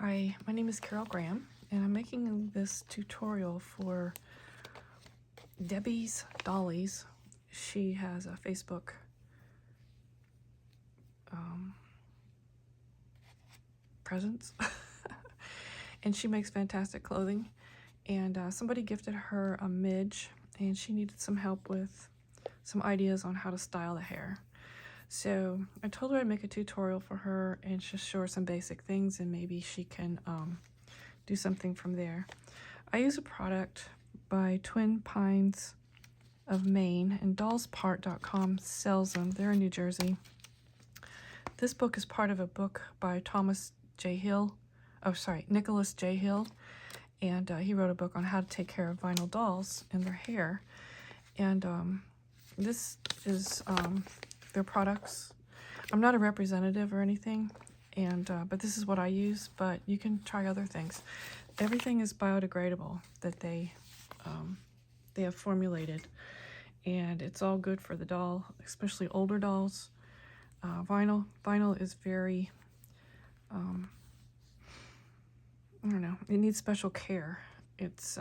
Hi, my name is Carol Graham, and I'm making this tutorial for Debbie's Dollies. She has a Facebook presence, and she makes fantastic clothing. And somebody gifted her a Midge, and she needed some help with some ideas on how to style the hair. So I told her I'd make a tutorial for her and just show her some basic things, and maybe she can do something from there. I use a product by Twin Pines of Maine, and dollspart.com sells them. They're in New Jersey. This book is part of a book by Nicholas J. Hill, and he wrote a book on how to take care of vinyl dolls and their hair. And this is their products. I'm not a representative or anything, and but this is what I use, but you can try other things. Everything is biodegradable that they have formulated, and it's all good for the doll, especially older dolls. Vinyl is very, I don't know, it needs special care. It's,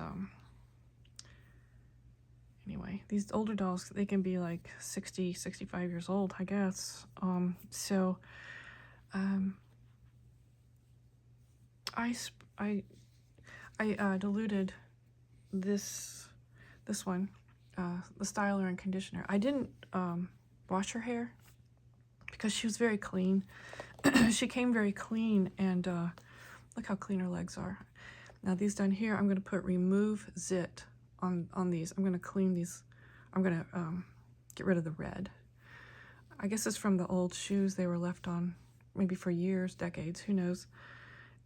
anyway, these older dolls, they can be like 60, 65 years old, I guess. I diluted this one, the styler and conditioner. I didn't wash her hair because she was very clean. She came very clean, and look how clean her legs are. Now these down here, I'm going to put remove zit on these. I'm going to clean these. I'm going to get rid of the red. I guess it's from the old shoes they were left on, maybe for years, decades, who knows.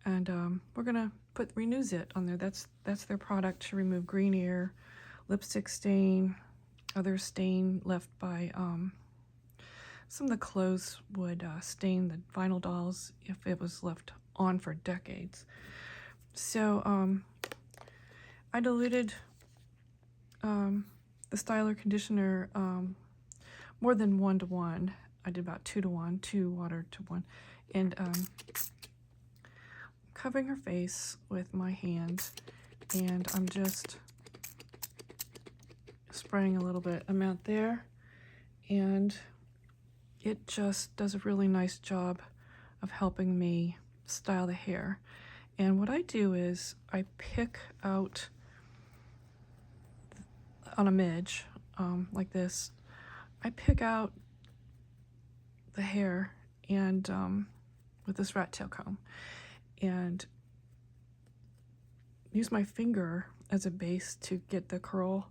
And we're going to put renew zit on there. That's their product to remove green ear, lipstick stain, other stain left by some of the clothes would stain the vinyl dolls if it was left on for decades. So I diluted the styler conditioner more than 1 to 1. I did about 2 to 1, 2 water to 1, and covering her face with my hand, and I'm just spraying a little bit amount there, and it just does a really nice job of helping me style the hair. And what I do is I pick out on a midge like this, I pick out the hair and with this rat tail comb, and use my finger as a base to get the curl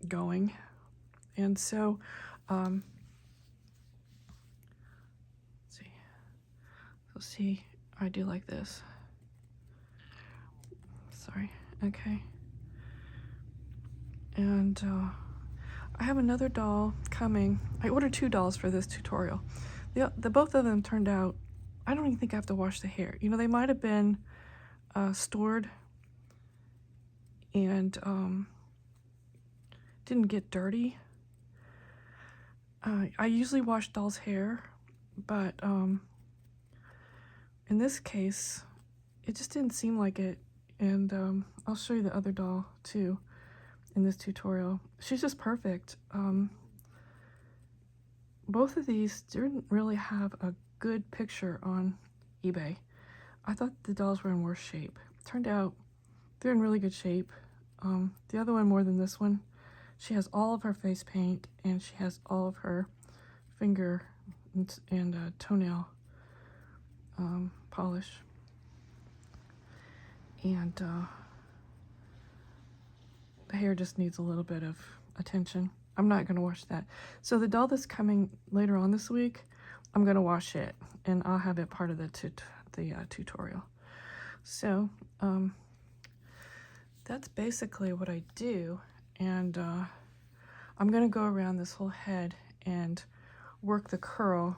going. And so see, I do like this. Sorry. Okay. And I have another doll coming. I ordered 2 dolls for this tutorial. The both of them turned out, I don't even think I have to wash the hair. You know, they might have been stored and didn't get dirty. I usually wash dolls' hair, but in this case, it just didn't seem like it. And I'll show you the other doll too in this tutorial. She's just perfect. Both of these didn't really have a good picture on eBay. I thought the dolls were in worse shape. Turned out they're in really good shape. The other one more than this one. She has all of her face paint, and she has all of her finger and toenail polish. And the hair just needs a little bit of attention. I'm not going to wash that. So the doll that's coming later on this week, I'm going to wash it, and I'll have it part of the tutorial. So that's basically what I do, and I'm going to go around this whole head and work the curl,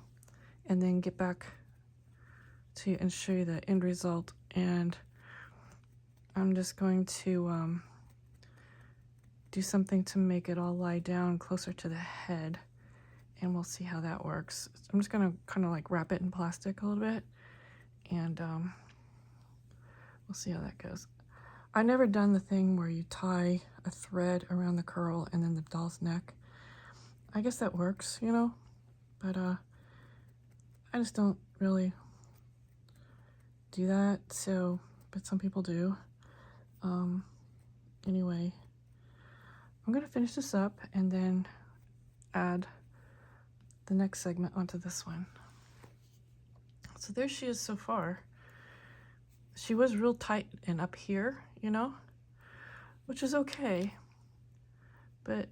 and then get back to you and show you the end result. And I'm just going to do something to make it all lie down closer to the head, and we'll see how that works. I'm just going to kind of like wrap it in plastic a little bit and we'll see how that goes. I've never done the thing where you tie a thread around the curl and then the doll's neck. I guess that works, you know, but I just don't really do that, so, but some people do. Anyway, I'm gonna finish this up and then add the next segment onto this one. So there she is so far. She was real tight and up here, you know, which is okay, but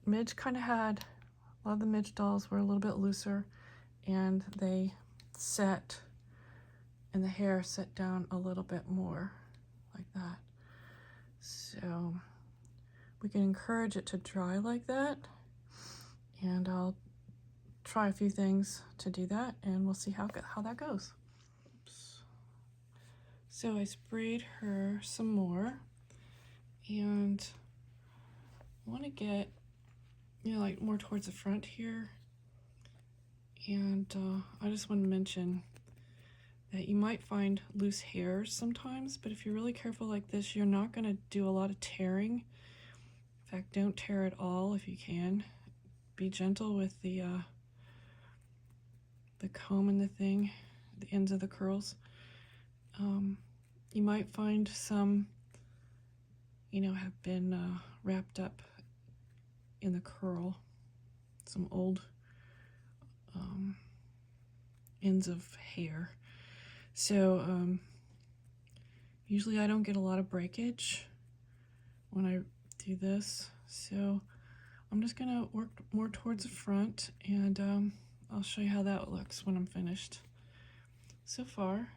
Midge kind of had, a lot of the Midge dolls were a little bit looser, and they set, and the hair set down a little bit more, like that. So we can encourage it to dry like that, and I'll try a few things to do that, and we'll see how that goes. Oops. So I sprayed her some more, and I want to get, you know, like more towards the front here. And I just want to mention that you might find loose hairs sometimes, but if you're really careful like this, you're not going to do a lot of tearing. In fact, don't tear at all if you can. Be gentle with the comb and the thing, the ends of the curls. You might find some, you know, have been wrapped up in the curl, some old ends of hair. So usually I don't get a lot of breakage when I do this, so I'm just gonna work more towards the front, and I'll show you how that looks when I'm finished. So far,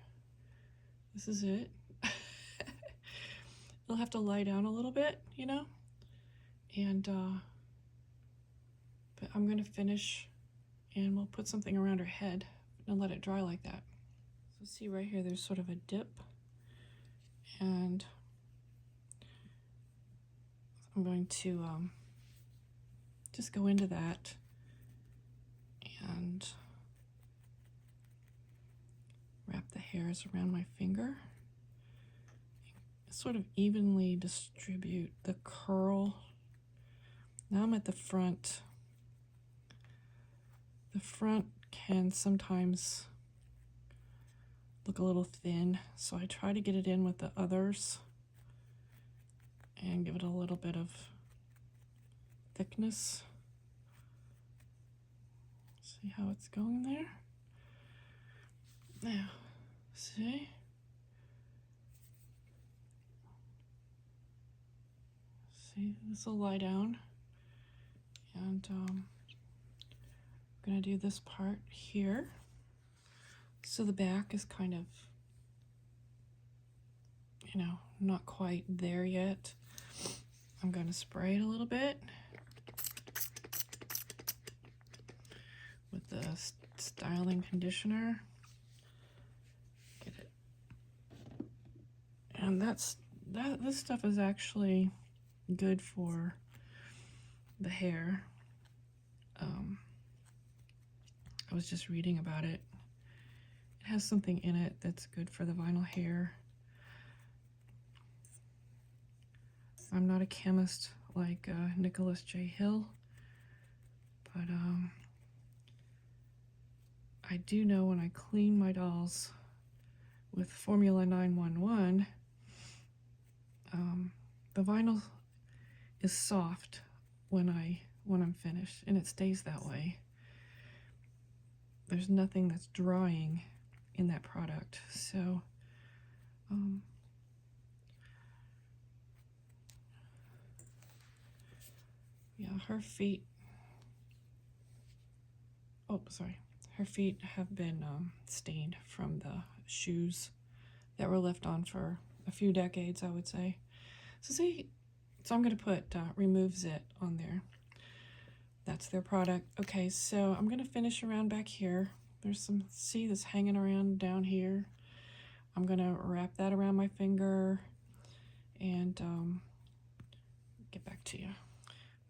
this is it. It'll have to lie down a little bit, you know, and but I'm gonna finish, and we'll put something around her head and let it dry like that. So see right here, there's sort of a dip, and I'm going to just go into that and wrap the hairs around my finger. Sort of evenly distribute the curl. Now I'm at the front. The front can sometimes look a little thin, so I try to get it in with the others and give it a little bit of thickness. See how it's going there? Now, see? See, this will lie down, and I'm gonna do this part here. So the back is kind of, you know, not quite there yet. I'm gonna spray it a little bit with the styling conditioner. Get it. And this stuff is actually good for the hair. I was just reading about it. It has something in it that's good for the vinyl hair. I'm not a chemist like Nicholas J. Hill, but I do know when I clean my dolls with Formula 911, the vinyl is soft when I'm finished, and it stays that way. There's nothing that's drying in that product, so yeah, her feet, her feet have been stained from the shoes that were left on for a few decades, I would say. So see, so I'm gonna put Remove Zit on there. That's their product. Okay, so I'm gonna finish around back here. There's some, see this hanging around down here. I'm gonna wrap that around my finger and get back to you.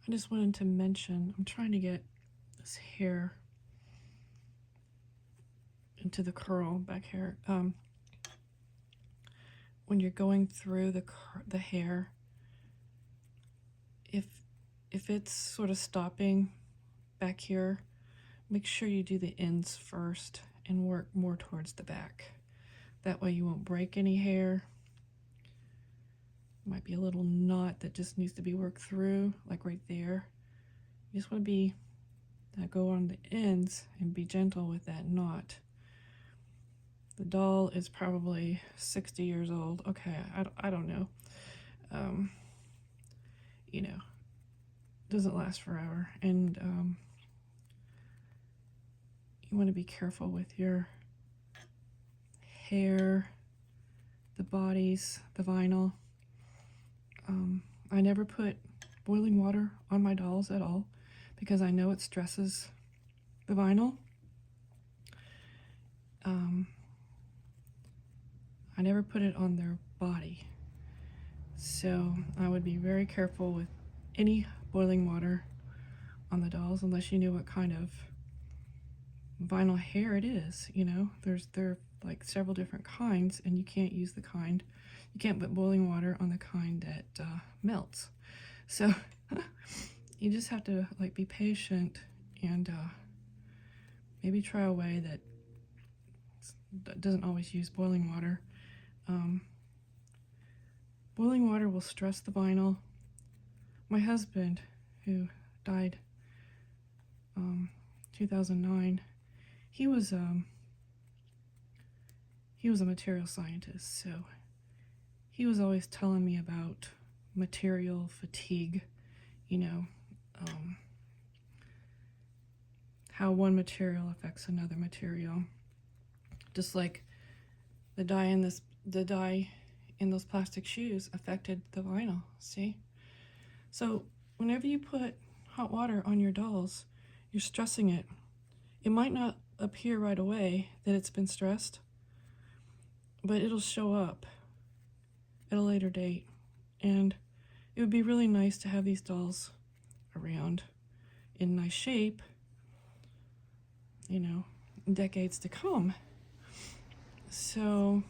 I just wanted to mention, I'm trying to get this hair into the curl back here. When you're going through the hair, if it's sort of stopping back here, make sure you do the ends first and work more towards the back. That way you won't break any hair. Might be a little knot that just needs to be worked through, like right there. You just want to go on the ends and be gentle with that knot. The doll is probably 60 years old. Okay, I don't know. You know, doesn't last forever. And you want to be careful with your hair, the bodies, the vinyl. I never put boiling water on my dolls at all because I know it stresses the vinyl. I never put it on their body. So I would be very careful with any boiling water on the dolls unless you knew what kind of vinyl hair it is. You know, there are like several different kinds, and you can't use you can't put boiling water on the kind that melts. So you just have to like be patient and maybe try a way that doesn't always use boiling water. Boiling water will stress the vinyl. My husband, who died 2009, he was a material scientist, so he was always telling me about material fatigue, you know, how one material affects another material. Just like the dye in those plastic shoes affected the vinyl, see? So whenever you put hot water on your dolls, you're stressing it. It might not appear right away that it's been stressed, but it'll show up at a later date. And it would be really nice to have these dolls around in nice shape, you know, in decades to come. So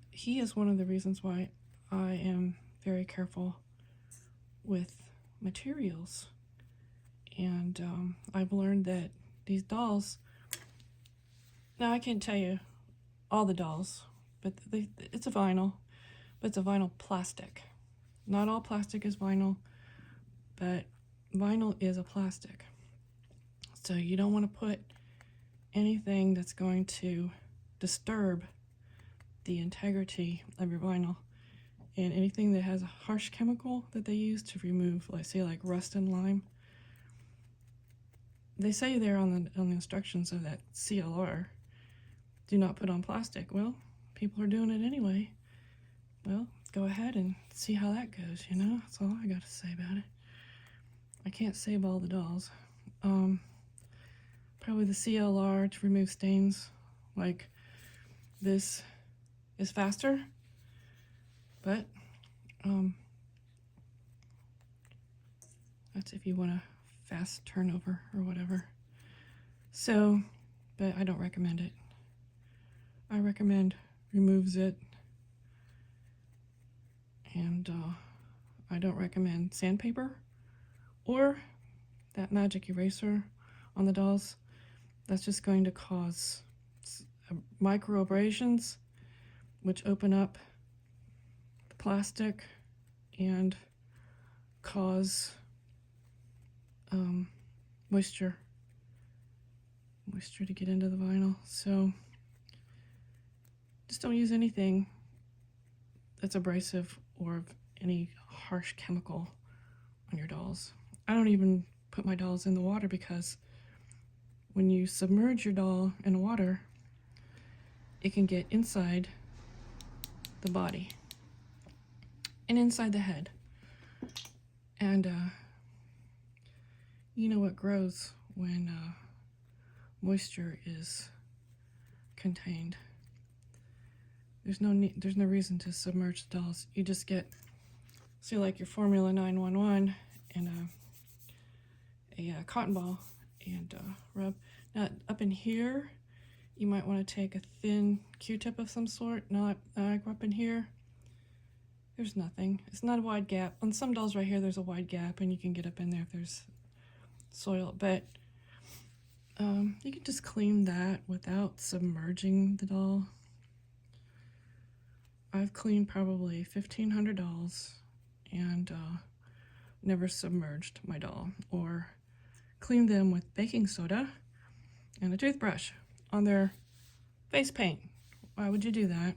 he is one of the reasons why I am very careful with materials. And I've learned that these dolls, now I can't tell you all the dolls, but it's a vinyl, but it's a vinyl plastic. Not all plastic is vinyl, but vinyl is a plastic. So you don't want to put anything that's going to disturb the integrity of your vinyl. And anything that has a harsh chemical that they use to remove, like say like rust and lime, they say there on the instructions of that CLR, do not put on plastic. Well, people are doing it anyway. Well, go ahead and see how that goes, you know? That's all I got to say about it. I can't save all the dolls. Probably the CLR to remove stains like this is faster, but that's if you want a fast turnover or whatever. So, but I don't recommend it. I recommend removes it, and I don't recommend sandpaper or that magic eraser on the dolls. That's just going to cause micro abrasions, which open up the plastic and cause moisture to get into the vinyl. So just don't use anything that's abrasive or of any harsh chemical on your dolls. I don't even put my dolls in the water because when you submerge your doll in water, it can get inside the body and inside the head. And you know what grows when moisture is contained. There's no reason to submerge the dolls. You just get, say like your Formula 911 and a cotton ball and rub. Now, up in here, you might want to take a thin Q-tip of some sort. Not up in here, there's nothing. It's not a wide gap. On some dolls right here, there's a wide gap, and you can get up in there if there's soil. But you can just clean that without submerging the doll. I've cleaned probably 1,500 dolls and never submerged my doll or cleaned them with baking soda and a toothbrush on their face paint. Why would you do that?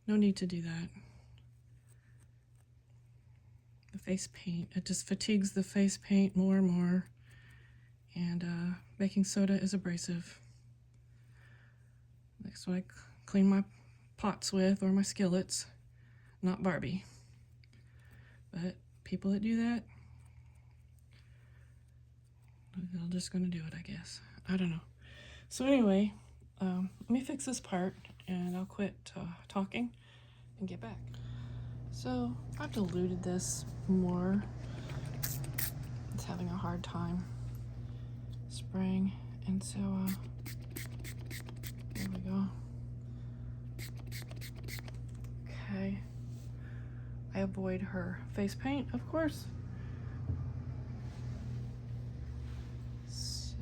No need to do that. The face paint, it just fatigues the face paint more and more, and baking soda is abrasive. That's what I clean my pots with, or my skillets, not Barbie. But people that do that, they're just gonna do it, I guess. I don't know. So anyway, let me fix this part and I'll quit talking and get back. So I've diluted this more. It's having a hard time spraying, and so there we go. Okay, I avoid her face paint, of course. So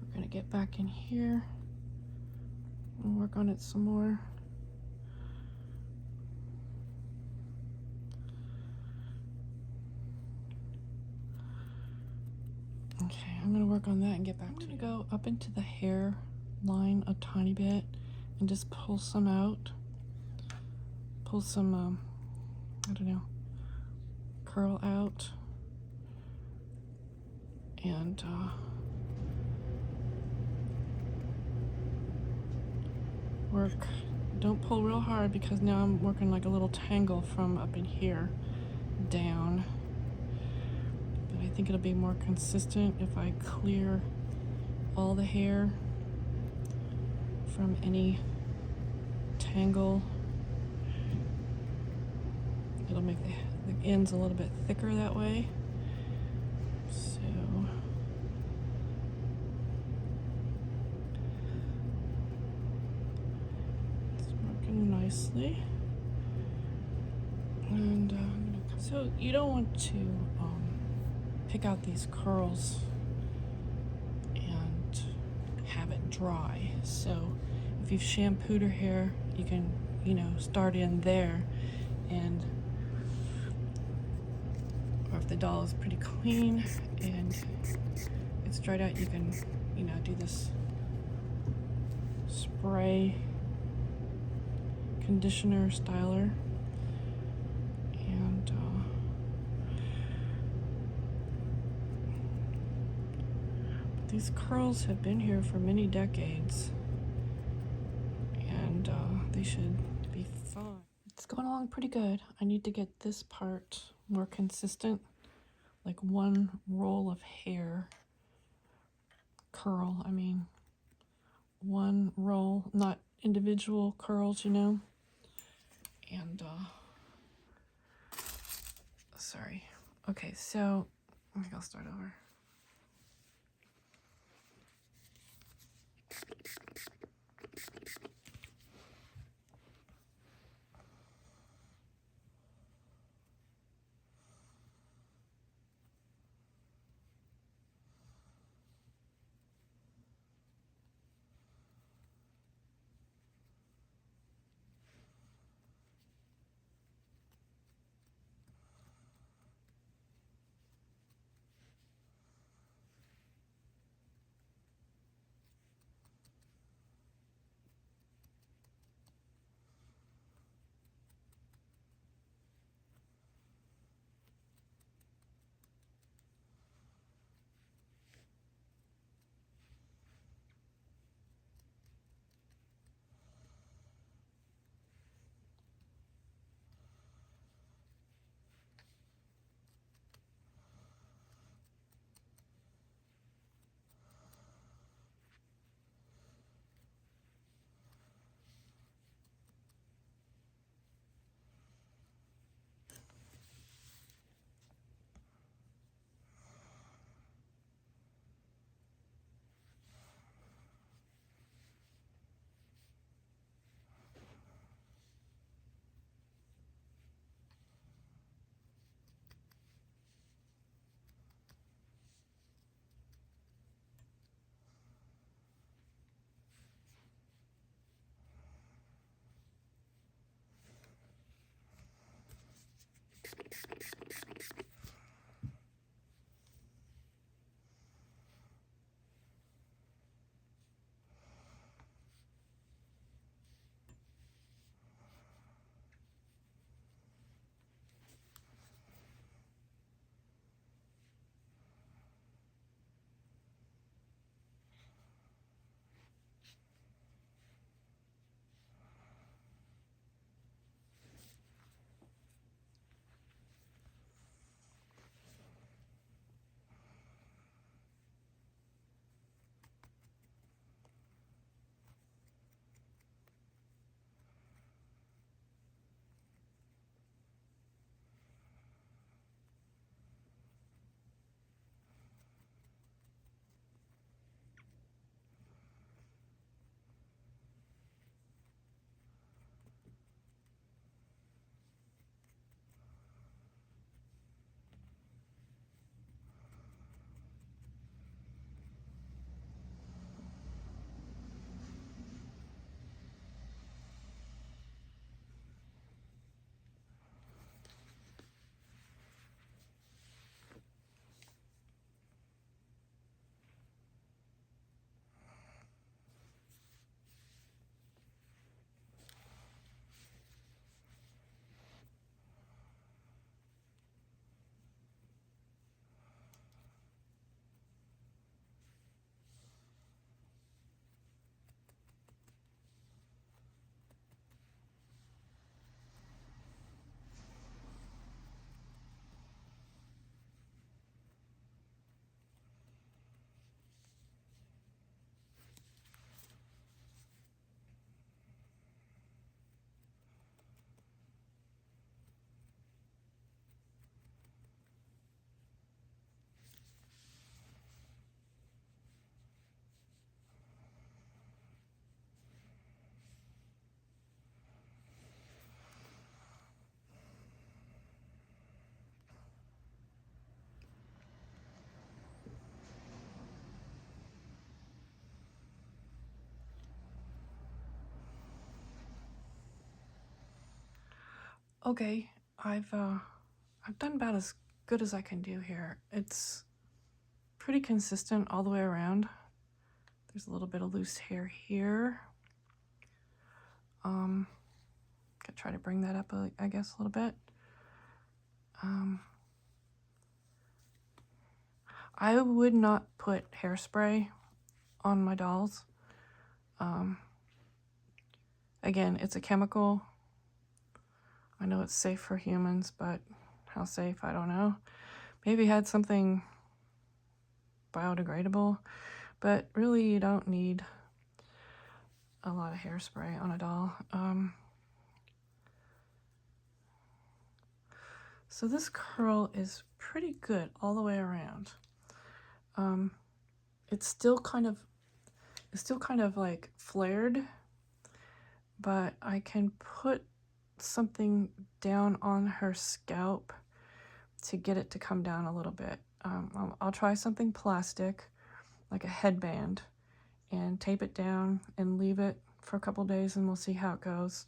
we're gonna get back in here and work on it some more. Okay, I'm gonna work on that and get back to it. I'm gonna go up into the hair line a tiny bit and just pull some out. Pull some, I don't know, curl out. And work. Don't pull real hard because now I'm working like a little tangle from up in here down. But I think it'll be more consistent if I clear all the hair from any tangle. It'll make the ends a little bit thicker that way. So it's working nicely. And so you don't want to pick out these curls and have it dry. So if you've shampooed her hair, you can, start in there, and or if the doll is pretty clean and it's dried out, you can, do this spray conditioner styler. And these curls have been here for many decades, and they should be fine. It's going along pretty good. I need to get this part more consistent, like one roll of hair curl. I mean, one roll, not individual curls, And sorry. Okay, so I think I'll start over. Okay, I've done about as good as I can do here. It's pretty consistent all the way around. There's a little bit of loose hair here. Could try to bring that up, I guess, a little bit. I would not put hairspray on my dolls. Again, it's a chemical. I know it's safe for humans, but how safe, I don't know. Maybe it had something biodegradable, but really you don't need a lot of hairspray on a doll. So this curl is pretty good all the way around. It's still kind of like flared, but I can put something down on her scalp to get it to come down a little bit. I'll try something plastic, like a headband, and tape it down and leave it for a couple days, and we'll see how it goes.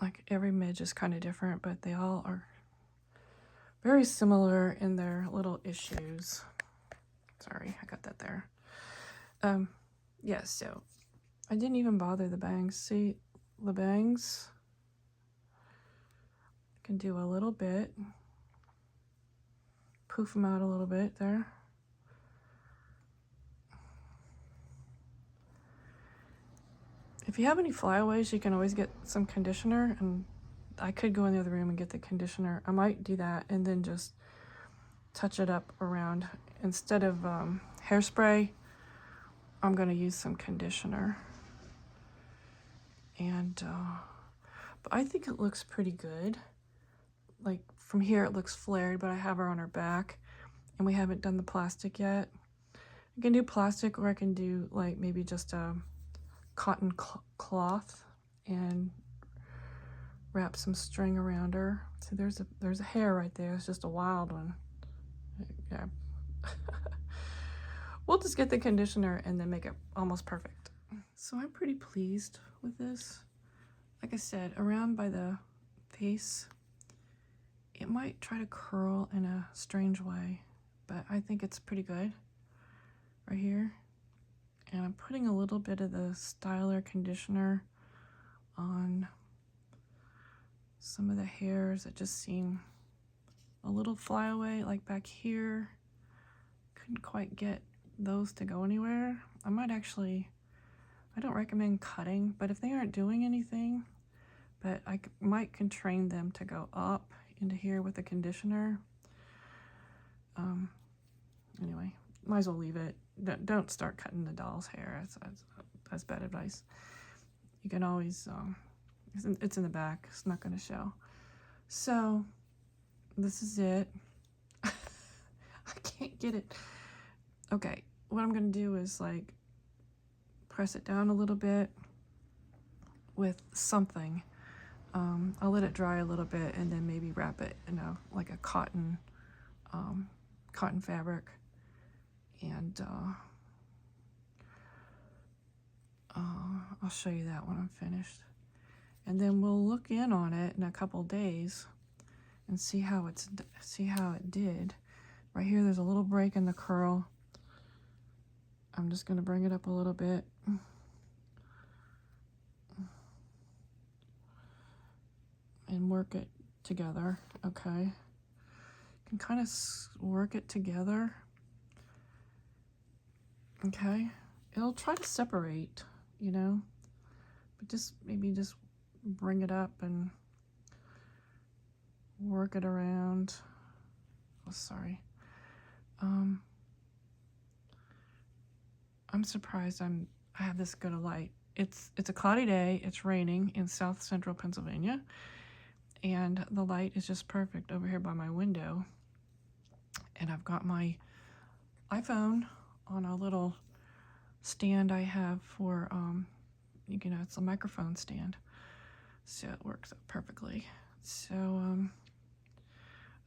Like every Midge is kind of different, but they all are very similar in their little issues. Sorry, I got that there. Yeah, so I didn't even bother the bangs. See the bangs? I can do a little bit. Poof them out a little bit there. If you have any flyaways, you can always get some conditioner, and I could go in the other room and get the conditioner. I might do that and then just touch it up around. Instead of hairspray, I'm going to use some conditioner. And but I think it looks pretty good. Like from here it looks flared, but I have her on her back and we haven't done the plastic yet. I can do plastic, or I can do like maybe just a cotton cloth and wrap some string around her. See, there's a hair right there. It's just a wild one. Yeah. We'll just get the conditioner and then make it almost perfect. So I'm pretty pleased with this. Like I said, around by the face, it might try to curl in a strange way, but I think it's pretty good right here. And I'm putting a little bit of the styler conditioner on some of the hairs that just seem a little flyaway, like back here. Couldn't quite get those to go anywhere. I might actually, I don't recommend cutting, but if they aren't doing anything, but I might can train them to go up into here with the conditioner. Anyway, might as well leave it. Don't start cutting the doll's hair. That's bad advice. You can always, it's in the back. It's not going to show. So this is it. I can't get it. Okay, what I'm going to do is like press it down a little bit with something. I'll let it dry a little bit and then maybe wrap it in like a cotton fabric, and I'll show you that when I'm finished. And then we'll look in on it in a couple days and see how it did. Right here, there's a little break in the curl. I'm just going to bring it up a little bit. And work it together, okay? You can kind of work it together, okay? It'll try to separate, you know, but just maybe just bring it up and work it around. Oh, sorry. I'm surprised I have this good a light. It's a cloudy day. It's raining in south central Pennsylvania, and the light is just perfect over here by my window. And I've got my iPhone on a little stand I have for, you know, it's a microphone stand. So it works perfectly. So,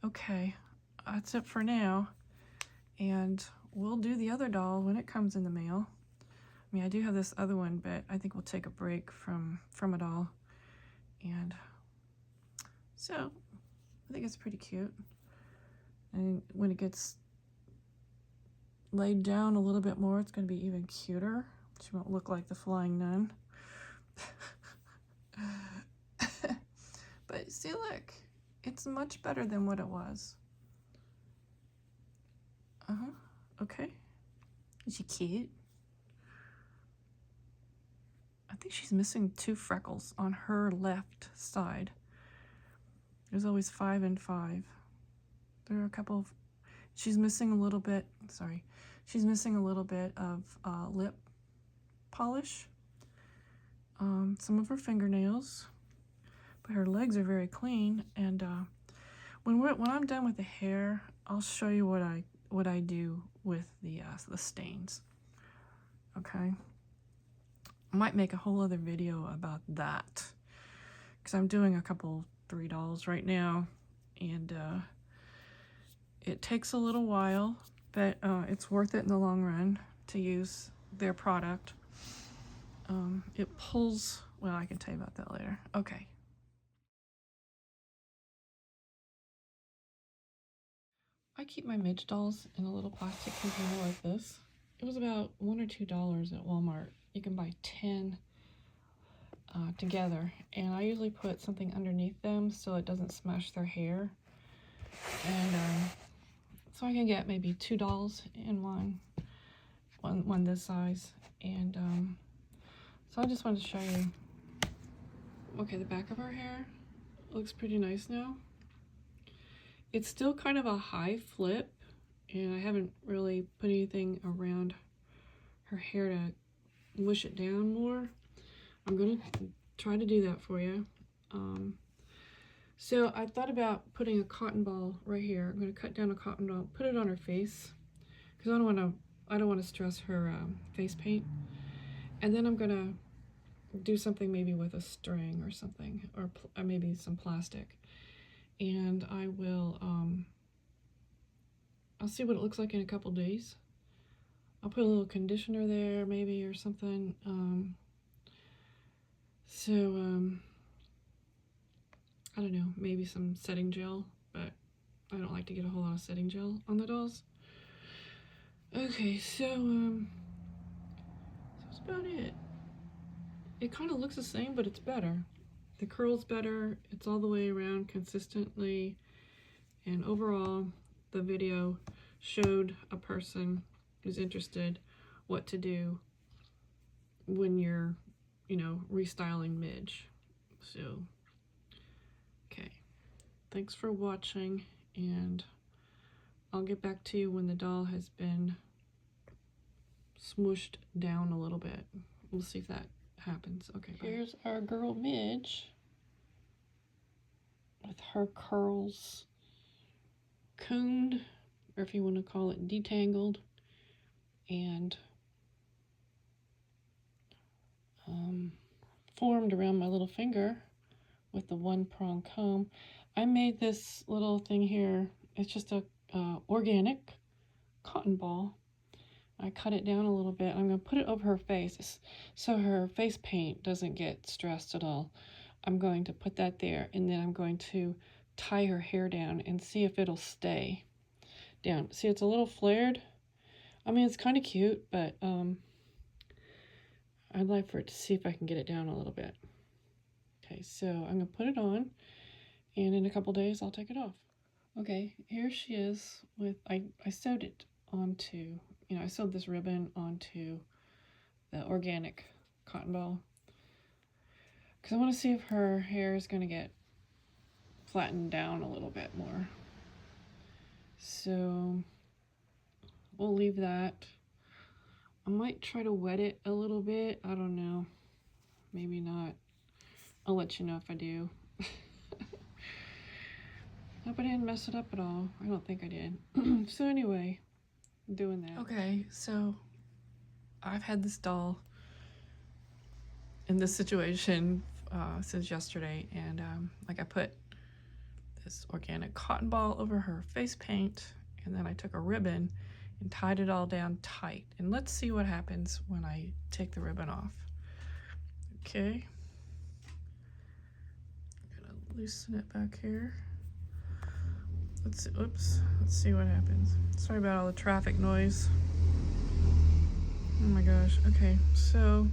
okay, that's it for now. And we'll do the other doll when it comes in the mail. mean, I do have this other one, but I think we'll take a break from it all. And so I think it's pretty cute. And when it gets laid down a little bit more, it's going to be even cuter. She won't look like the flying nun. But see, look, it's much better than what it was. Okay. Is she cute? I think she's missing 2 freckles on her left side. There's always 5 and 5. There are a couple of... She's missing a little bit... Sorry. She's missing a little bit of lip polish. Some of her fingernails. But her legs are very clean. And when I'm done with the hair, I'll show you what I do with the stains. Okay? I might make a whole other video about that, because I'm doing a couple 3 dolls right now, and it takes a little while, but it's worth it in the long run to use their product. It pulls, well, I can tell you about that later. Okay. I keep my Midge dolls in a little plastic container like this. It was about $1 or $2 at Walmart. You can buy 10 together, and I usually put something underneath them so it doesn't smash their hair. And so I can get maybe 2 dolls in one this size. And so I just wanted to show you. Okay, the back of her hair looks pretty nice now. It's still kind of a high flip, and I haven't really put anything around her hair to mush it down more. I'm gonna try to do that for you. So I thought about putting a cotton ball right here. I'm gonna cut down a cotton ball, put it on her face, because I don't want to stress her face paint. And then I'm gonna do something maybe with a string or something, or maybe some plastic. And I will, I'll see what it looks like in a couple days. I'll put a little conditioner there maybe or something. I don't know, maybe some setting gel, but I don't like to get a whole lot of setting gel on the dolls. Okay, so that's about it. It kind of looks the same, but it's better. The curl's better, it's all the way around consistently, and overall the video showed a person who's interested what to do when you're, you know, restyling Midge. So, okay, thanks for watching, and I'll get back to you when the doll has been smooshed down a little bit. We'll see if that happens. Okay, bye. Here's our girl Midge with her curls combed, or if you want to call it detangled, and formed around my little finger with the 1-prong comb. I made this little thing here. It's just a organic cotton ball. I cut it down a little bit. I'm going to put it over her face so her face paint doesn't get stressed at all. I'm going to put that there, and then I'm going to tie her hair down and see if it'll stay down. See, it's a little flared. I mean, it's kind of cute, but I'd like for it to see if I can get it down a little bit. Okay, so I'm going to put it on, and in a couple days I'll take it off. Okay, here she is with, I sewed it onto, you know, I sewed this ribbon onto the organic cotton ball, because I want to see if her hair is going to get flattened down a little bit more. So we'll leave that. I might try to wet it a little bit. I don't know. Maybe not. I'll let you know if I do. Hope I didn't mess it up at all. I don't think I did. So anyway, I'm doing that. Okay, so I've had this doll in this situation since yesterday, and like I put this organic cotton ball over her face paint, and then I took a ribbon and tied it all down tight. And let's see what happens when I take the ribbon off. Okay. I'm gonna loosen it back here. Let's see, oops, let's see what happens. Sorry about all the traffic noise. Oh my gosh, okay, so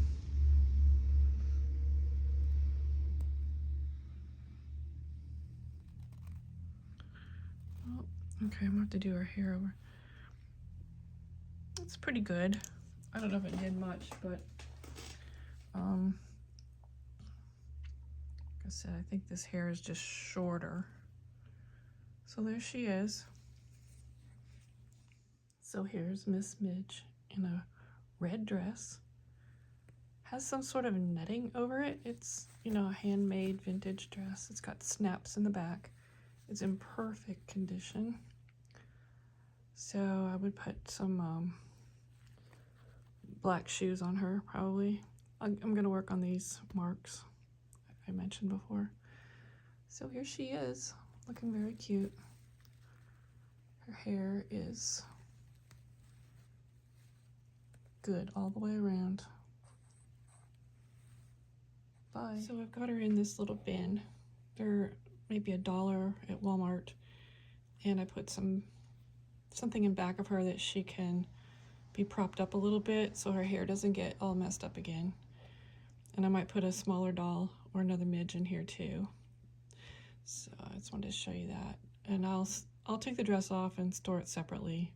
okay, I'm gonna have to do her hair over. It's pretty good. I don't know if it did much, but like I said, I think this hair is just shorter. So there she is. So here's Miss Midge in a red dress. Has some sort of netting over it. It's, you know, a handmade vintage dress. It's got snaps in the back. It's in perfect condition. So I would put some black shoes on her, probably. I'm gonna work on these marks I mentioned before. So here she is, looking very cute. Her hair is good all the way around. Bye. So I've got her in this little bin. They're maybe $1 at Walmart. And I put something in back of her that she can be propped up a little bit so her hair doesn't get all messed up again. And I might put a smaller doll or another Midge in here too. So I just wanted to show you that. And I'll take the dress off and store it separately